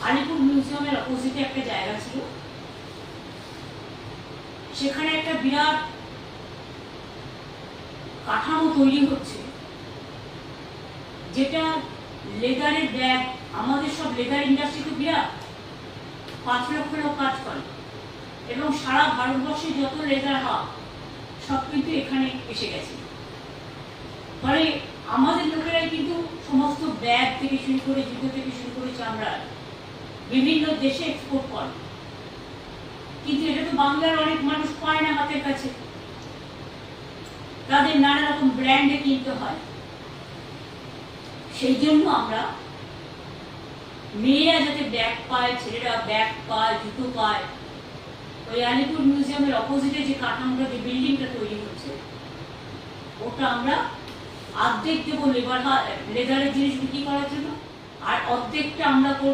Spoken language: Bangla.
আলিপুর মিউজিয়ামের অপোজিটে একটা জায়গা ছিল, সেখানে একটা বিরাট কাঠামো তৈরি হচ্ছে, যেটা লেদারের ব্যাগ। আমাদের সব লেদার ইন্ডাস্ট্রিতে বিরাট 5 লক্ষ লোক কাজ করে, এবং সারা ভারতবর্ষে যত লেদার হাব সব কিন্তু এখানে এসে গেছে। ফলে আমাদের লোকেরাই কিন্তু সমস্ত ব্যাগ থেকে শুরু করে, জুতো থেকে শুরু করে, চামড়া বিভিন্ন দেশে এক্সপোর্ট করে। কিন্তু এটা তো বাংলার অনেক মানুষ পায় না হাতের কাছে, তাদের নানা রকম ব্র্যান্ডে কিনতে হয়। সেই জন্য আমরা মেয়েরা যাতে ব্যাগ পায়, ছেলেরা ব্যাগ পায়, জুতো পায়, ওই আলিপুর মিউজিয়ামের অপোজিটে যে কাঠামোটা, যে বিল্ডিংটা তৈরি হচ্ছে, ওটা আমরা অর্ধেক দেবো লেদারের জিনিস বিক্রি করার জন্য, আর অর্ধেকটা আমরা